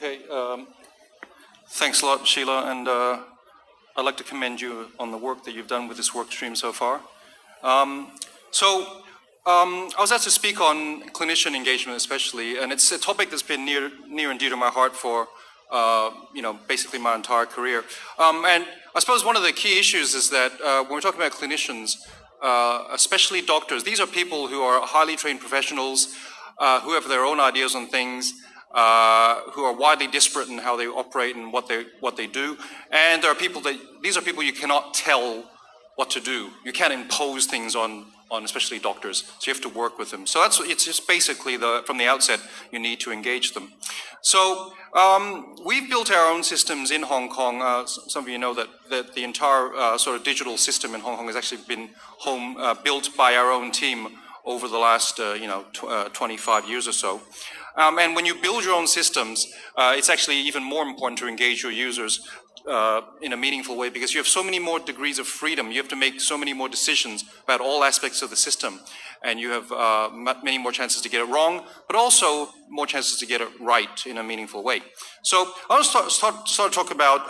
Okay, thanks a lot, Sheila, and I'd like to commend you on the work that you've done with this work stream so far. I was asked to speak on clinician engagement especially, and it's a topic that's been near and dear to my heart for basically my entire career. And I suppose one of the key issues is that when we're talking about clinicians, especially doctors, these are people who are highly trained professionals, who have their own ideas on things, who are widely disparate in how they operate and what they do. And there are people these are people you cannot tell what to do. You can't impose things on especially doctors, so you have to work with them. So it's just basically from the outset, you need to engage them. So we've built our own systems in Hong Kong. Some of you know that the entire sort of digital system in Hong Kong has actually been built by our own team over the last 25 years or so. And when you build your own systems, it's actually even more important to engage your users in a meaningful way, because you have so many more degrees of freedom. You have to make so many more decisions about all aspects of the system, and you have many more chances to get it wrong, but also more chances to get it right in a meaningful way. So I'll start to talk about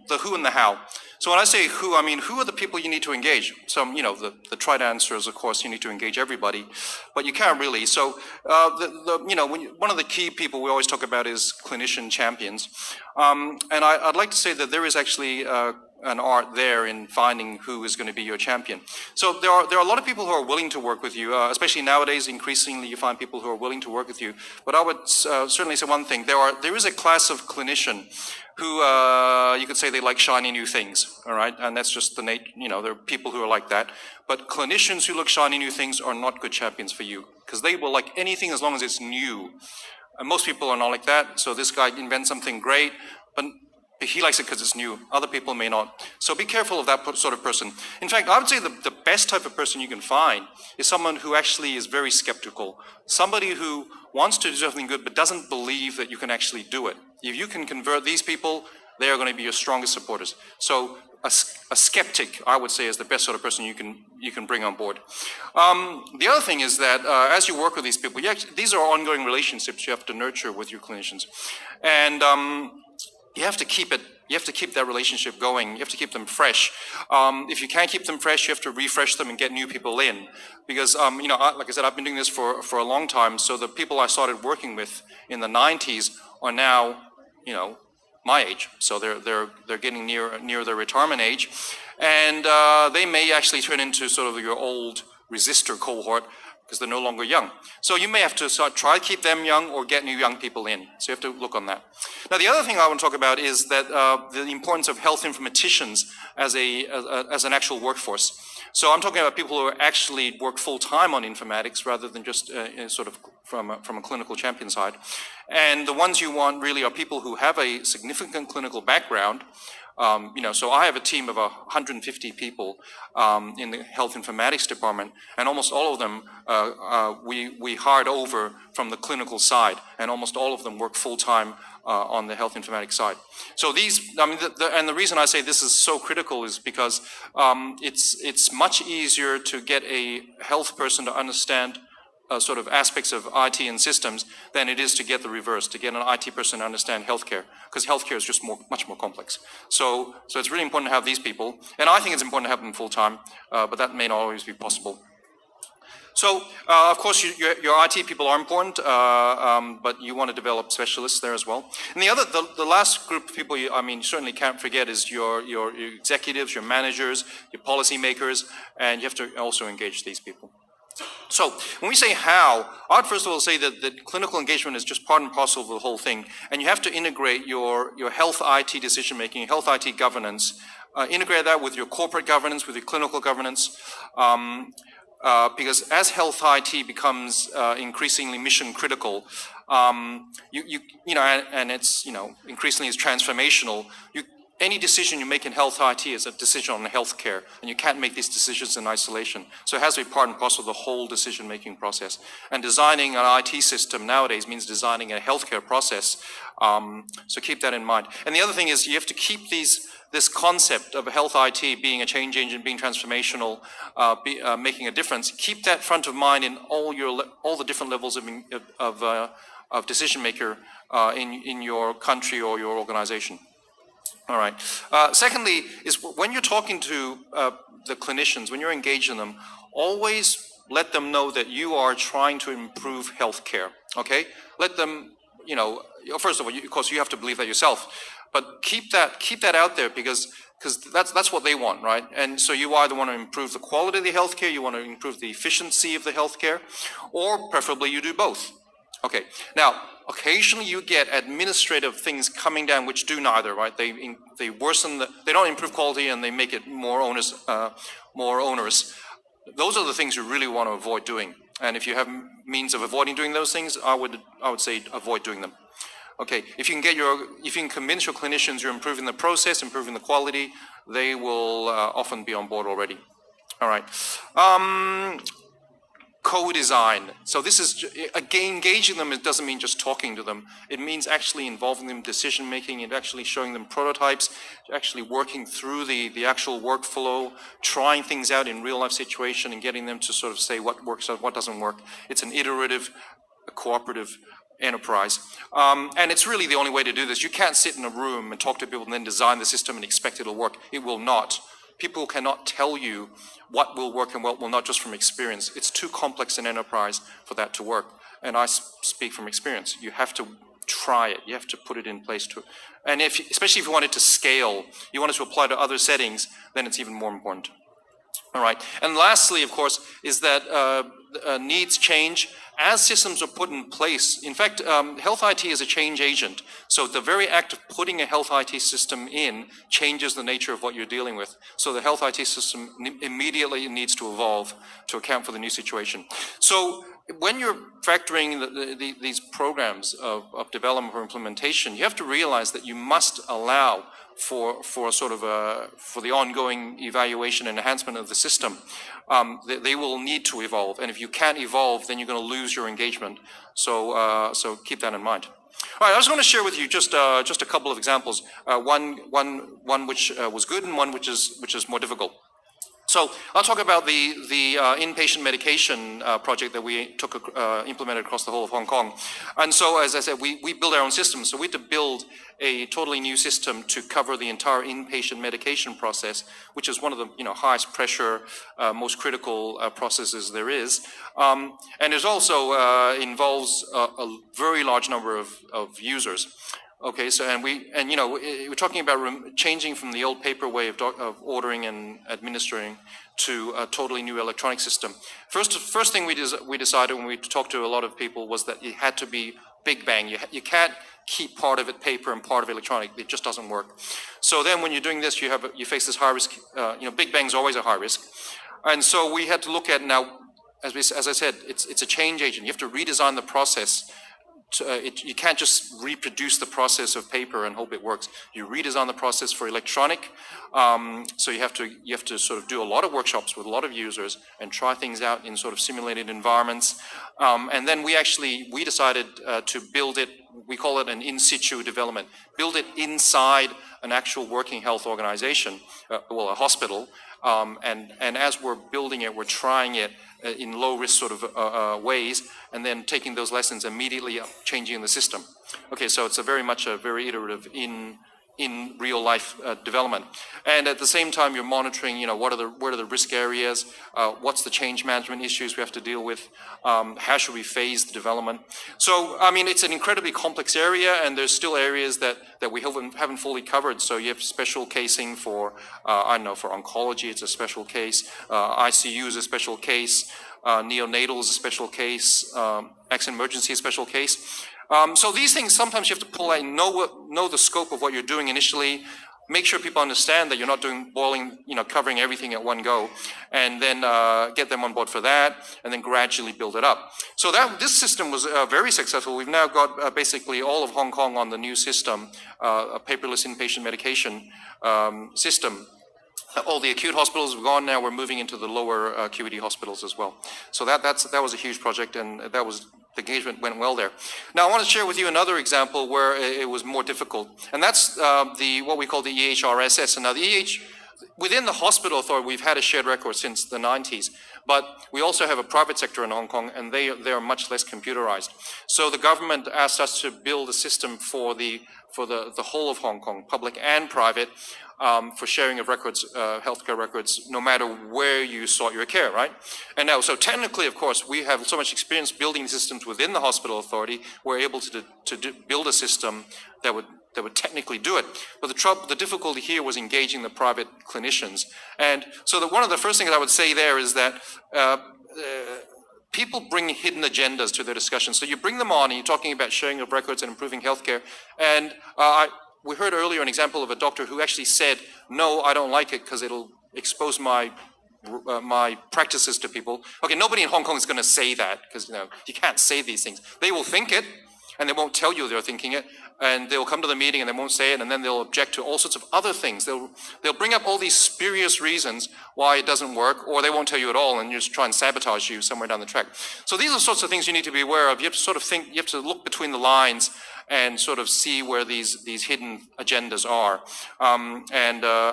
the who and the how. So when I say who, I mean who are the people you need to engage. So the trite answer is, of course, you need to engage everybody, but you can't really. So one of the key people we always talk about is clinician champions, and I'd like to say that there is actually an art there in finding who is going to be your champion. So there are a lot of people who are willing to work with you, especially nowadays. Increasingly, you find people who are willing to work with you. But I would certainly say one thing: there is a class of clinician who you could say they like shiny new things, all right? And that's just the nature. There are people who are like that. But clinicians who look shiny new things are not good champions for you, because they will like anything as long as it's new. And most people are not like that. So this guy invents something great, but he likes it because it's new. Other people may not. So be careful of that sort of person. In fact, I would say the best type of person you can find is someone who actually is very skeptical. Somebody who wants to do something good but doesn't believe that you can actually do it. If you can convert these people, they are going to be your strongest supporters. So a skeptic, I would say, is the best sort of person you can bring on board. The other thing is that as you work with these people, these are ongoing relationships you have to nurture with your clinicians. And you have to keep that relationship going. You have to keep them fresh. If you can't keep them fresh, you have to refresh them and get new people in. Because, like I said, I've been doing this for a long time. So the people I started working with in the 90s are now, my age. So they're getting near their retirement age. And they may actually turn into sort of your old resistor cohort, because they're no longer young. So you may have to try to keep them young or get new young people in. So you have to look on that. Now the other thing I want to talk about is that the importance of health informaticians as an actual workforce. So I'm talking about people who actually work full-time on informatics rather than just sort of from a clinical champion side. And the ones you want really are people who have a significant clinical background. So I have a team of 150 people in the health informatics department, and almost all of them we hired over from the clinical side, and almost all of them work full-time on the health informatics side. So and the reason I say this is so critical is because it's much easier to get a health person to understand sort of aspects of IT and systems than it is to get the reverse, to get an IT person to understand healthcare, because healthcare is just much more complex. So it's really important to have these people, and I think it's important to have them full-time, but that may not always be possible. So, of course, your IT people are important, but you want to develop specialists there as well. And the last group of people you certainly can't forget is your executives, your managers, your policymakers, and you have to also engage these people. So when we say how, I'd first of all say that clinical engagement is just part and parcel of the whole thing, and you have to integrate your health IT decision making, health IT governance, integrate that with your corporate governance, with your clinical governance, because as health IT becomes increasingly mission critical, and it's increasingly is transformational. Any decision you make in health IT is a decision on healthcare, and you can't make these decisions in isolation. So it has to be part and parcel of the whole decision-making process. And designing an IT system nowadays means designing a healthcare process. So keep that in mind. And the other thing is you have to keep this concept of health IT being a change agent, being transformational, making a difference. Keep that front of mind in all the different levels of decision maker in your country or your organization. All right. Secondly, is when you're talking to the clinicians, when you're engaging them, always let them know that you are trying to improve healthcare. Okay. Let them, first of all, of course, you have to believe that yourself, but keep that out there because that's what they want, right? And so you either want to improve the quality of the healthcare, you want to improve the efficiency of the healthcare, or preferably you do both. Okay. Now, occasionally you get administrative things coming down which do neither, right? They worsen they don't improve quality and they make it more onerous. Those are the things you really want to avoid doing. And if you have means of avoiding doing those things, I would say avoid doing them. Okay, if you can convince your clinicians you're improving the process, improving the quality, they will often be on board already. All right. Co-design. So this is, again, engaging them, it doesn't mean just talking to them. It means actually involving them in decision making and actually showing them prototypes, actually working through the actual workflow, trying things out in real life situation and getting them to sort of say what works and what doesn't work. It's an iterative, cooperative enterprise. And it's really the only way to do this. You can't sit in a room and talk to people and then design the system and expect it'll work. It will not. People cannot tell you what will work and what will not just from experience. It's too complex an enterprise for that to work. And I speak from experience. You have to try it. You have to put it in place too. And especially if you want it to scale, you want it to apply to other settings, then it's even more important. All right. And lastly, of course, is that needs change as systems are put in place. In fact, health IT is a change agent. So the very act of putting a health IT system in changes the nature of what you're dealing with. So the health IT system immediately needs to evolve to account for the new situation. So when you're factoring these programs of development or implementation, you have to realize that you must allow for sort of for the ongoing evaluation and enhancement of the system. They will need to evolve, and if you can't evolve, then you're going to lose your engagement. So keep that in mind. All right, I was going to share with you just a couple of examples. One which was good, and one which is more difficult. So I'll talk about the inpatient medication project that we implemented across the whole of Hong Kong. And so, as I said, we build our own system. So we had to build a totally new system to cover the entire inpatient medication process, which is one of the highest pressure, most critical processes there is. And it also involves a very large number of users. Okay, so we're talking about changing from the old paper way of ordering and administering to a totally new electronic system. First thing we decided when we talked to a lot of people was that it had to be big bang. You can't keep part of it paper and part of it electronic. It just doesn't work. So then when you're doing this, you face this high risk. Big bang's always a high risk, and so we had to look at now. As I said, it's a change agent. You have to redesign the process. You can't just reproduce the process of paper and hope it works. You redesign the process for electronic. So you have to sort of do a lot of workshops with a lot of users and try things out in sort of simulated environments. And then we decided to build it. We call it an in situ development. Build it inside an actual working health organization, a hospital. And as we're building it, we're trying it in low risk sort of ways, and then taking those lessons immediately changing the system. Okay, so it's very much a very iterative in real life development. And at the same time, you're monitoring, what are the risk areas, what's the change management issues we have to deal with, how should we phase the development. So, I mean, it's an incredibly complex area, and there's still areas that we haven't fully covered. So you have special casing for, for oncology, it's a special case, ICU is a special case, neonatal is a special case, accident emergency is a special case. So these things, sometimes you have to pull out and know the scope of what you're doing initially, make sure people understand that you're not doing covering everything at one go, and then get them on board for that, and then gradually build it up. So this system was very successful. We've now got basically all of Hong Kong on the new system, a paperless inpatient medication system. All the acute hospitals have gone now. We're moving into the lower acuity hospitals as well. So that was a huge project, and the engagement went well there. Now I want to share with you another example where it was more difficult, and that's what we call the EHRSS. And now the within the hospital authority, we've had a shared record since the 90s, but we also have a private sector in Hong Kong, and they are much less computerized. So the government asked us to build a system for the whole of Hong Kong, public and private, for sharing of records, healthcare records, no matter where you sought your care, right? And now, so technically, of course, we have so much experience building systems within the hospital authority, we're able to build a system that would technically do it. But the difficulty here was engaging the private clinicians. And so one of the first things I would say there is that people bring hidden agendas to their discussions. So you bring them on and you're talking about sharing of records and improving healthcare. And we heard earlier an example of a doctor who actually said, no, I don't like it because it'll expose my practices to people. Okay, nobody in Hong Kong is going to say that because you can't say these things. They will think it, and they won't tell you they're thinking it, and they'll come to the meeting and they won't say it, and then they'll object to all sorts of other things. They'll bring up all these spurious reasons why it doesn't work, or they won't tell you at all and just try and sabotage you somewhere down the track. So these are the sorts of things you need to be aware of. You have to sort of think, you have to look between the lines and sort of see where these hidden agendas are.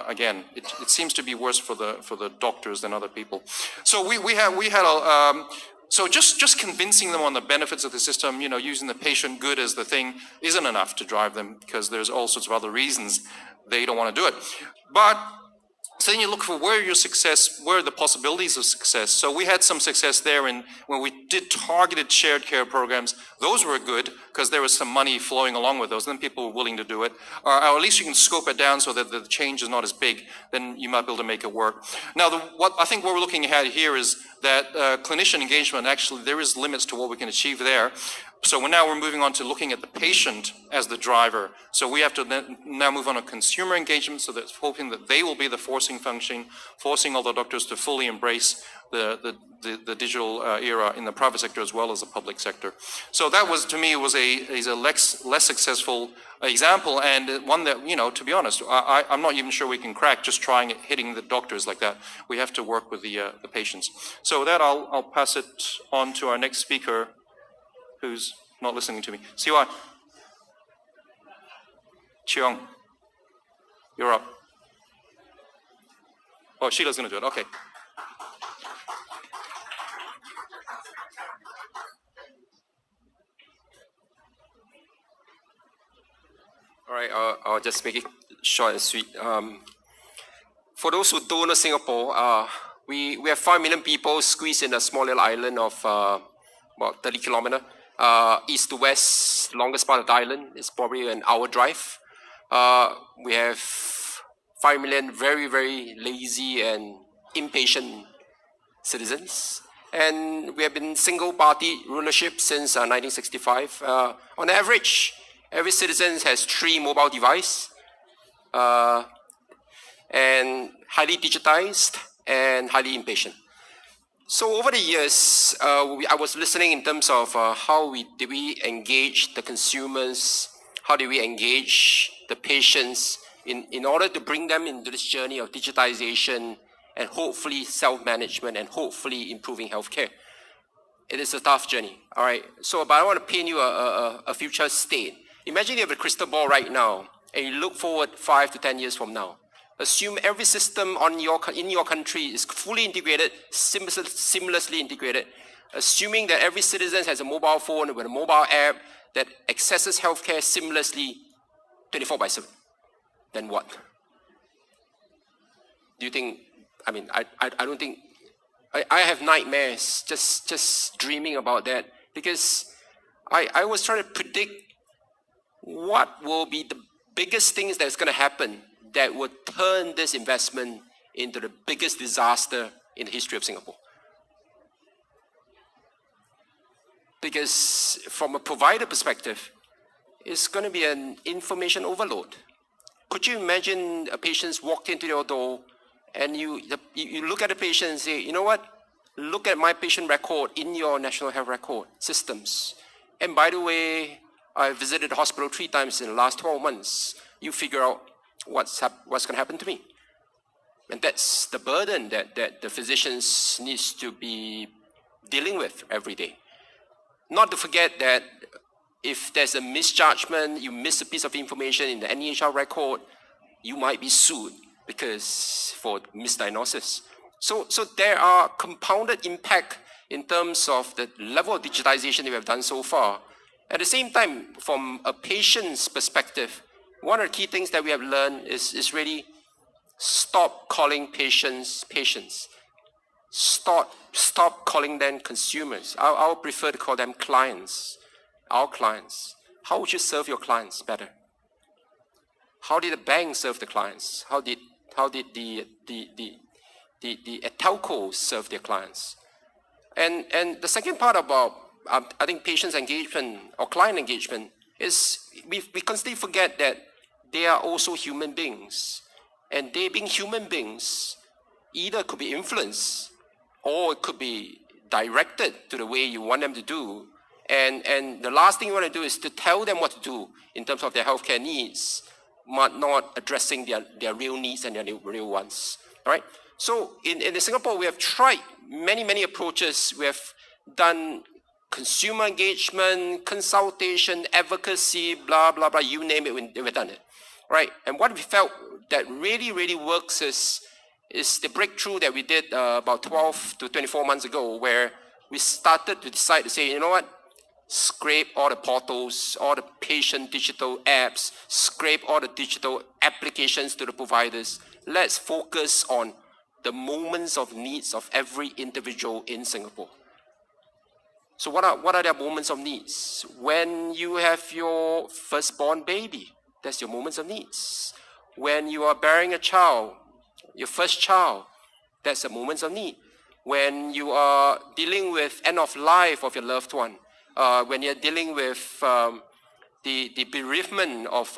Again, it seems to be worse for the doctors than other people. So we had a so just convincing them on the benefits of the system, using the patient good as the thing isn't enough to drive them, because there's all sorts of other reasons they don't want to do it. But so then you look for where are the possibilities of success. So we had some success there when we did targeted shared care programs. Those were good because there was some money flowing along with those, and then people were willing to do it. Or at least you can scope it down so that the change is not as big, then you might be able to make it work. Now, what we're looking at here is that clinician engagement, actually, there is limits to what we can achieve there. So now we're moving on to looking at the patient as the driver. So we have to now move on to consumer engagement, so that's hoping that they will be the forcing function, forcing all the doctors to fully embrace the digital era in the private sector as well as the public sector. So that was, to me, was a less successful example, and one that, to be honest, I'm not even sure we can crack just trying it, hitting the doctors like that. We have to work with the patients. So with that, I'll pass it on to our next speaker, who's not listening to me. Siwa. Chee Yong, you're up. Oh, Sheila's going to do it. Okay. All right, I'll just make it short and sweet. For those who don't know Singapore, we have 5 million people squeezed in a small little island of about 30 kilometers. East to west, longest part of the island is probably an hour drive. We have 5 million very, very lazy and impatient citizens. And we have been single-party rulership since 1965. On average, every citizen has 3 mobile devices, and highly digitized and highly impatient. So over the years, I was listening in terms of how did we engage the consumers, how do we engage the patients in order to bring them into this journey of digitization and hopefully self-management and hopefully improving healthcare. It is a tough journey, all right? So, but I want to paint you a future state. Imagine you have a crystal ball right now and you look forward 5 to 10 years from now. Assume every system in your country is fully integrated, seamlessly integrated. Assuming that every citizen has a mobile phone with a mobile app that accesses healthcare seamlessly 24/7. Then what? Do you think, I mean, I don't think, I have nightmares just dreaming about that, because I was trying to predict what will be the biggest things that's going to happen that would turn this investment into the biggest disaster in the history of Singapore. Because from a provider perspective, it's going to be an information overload. Could you imagine a patient walked into your door and you look at the patient and say, you know what, look at my patient record in your national health record systems. And by the way, I visited the hospital 3 times in the last 12 months. You figure out what's going to happen to me. And that's the burden that the physicians needs to be dealing with every day. Not to forget that if there's a misjudgment, you miss a piece of information in the NEHR record, you might be sued because for misdiagnosis. So there are compounded impact in terms of the level of digitization that we have done so far. At the same time, from a patient's perspective, one of the key things that we have learned is really stop calling patients patients. Stop calling them consumers. I would prefer to call them clients, our clients. How would you serve your clients better? How did the bank serve the clients? How did the telcos serve their clients? And the second part about I think patients engagement or client engagement is we constantly forget that they are also human beings, and they being human beings either could be influenced or it could be directed to the way you want them to do. And the last thing you want to do is to tell them what to do in terms of their healthcare needs, but not addressing their real needs and their real wants. All right. So in Singapore, we have tried many approaches. We have done consumer engagement, consultation, advocacy, blah, blah, blah, you name it, we've done it, right? And what we felt that really works is the breakthrough that we did about 12 to 24 months ago, where we started to decide to say, you know what, scrape all the portals, all the patient digital apps, scrape all the digital applications to the providers. Let's focus on the moments of needs of every individual in Singapore. So what are their moments of needs? When you have your firstborn baby, that's your moments of needs. When you are bearing a child, your first child, that's the moments of need. When you are dealing with end of life of your loved one, when you're dealing with the bereavement of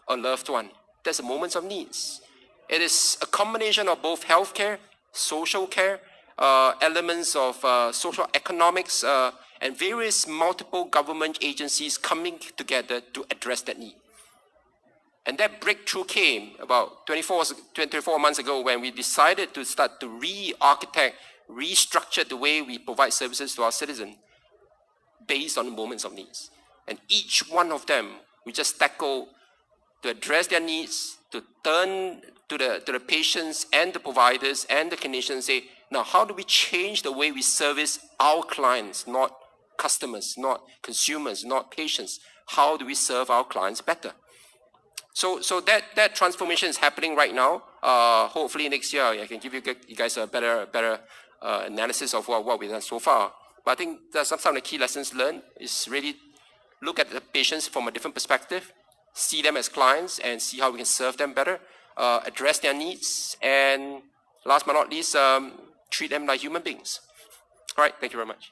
a loved one, that's the moments of needs. It is a combination of both healthcare, social care, elements of social economics, and various multiple government agencies coming together to address that need. And that breakthrough came about 24 months ago when we decided to start to re-architect, restructure the way we provide services to our citizens based on the moments of needs. And each one of them, we just tackle to address their needs, to turn to the patients and the providers and the clinicians and say, now how do we change the way we service our clients, not customers, not consumers, not patients? How do we serve our clients better? So that transformation is happening right now. Hopefully next year I can give you guys a better analysis of what we've done so far. But I think there's some of the key lessons learned is really look at the patients from a different perspective, see them as clients and see how we can serve them better, address their needs, and last but not least, treat them like human beings. All right, thank you very much.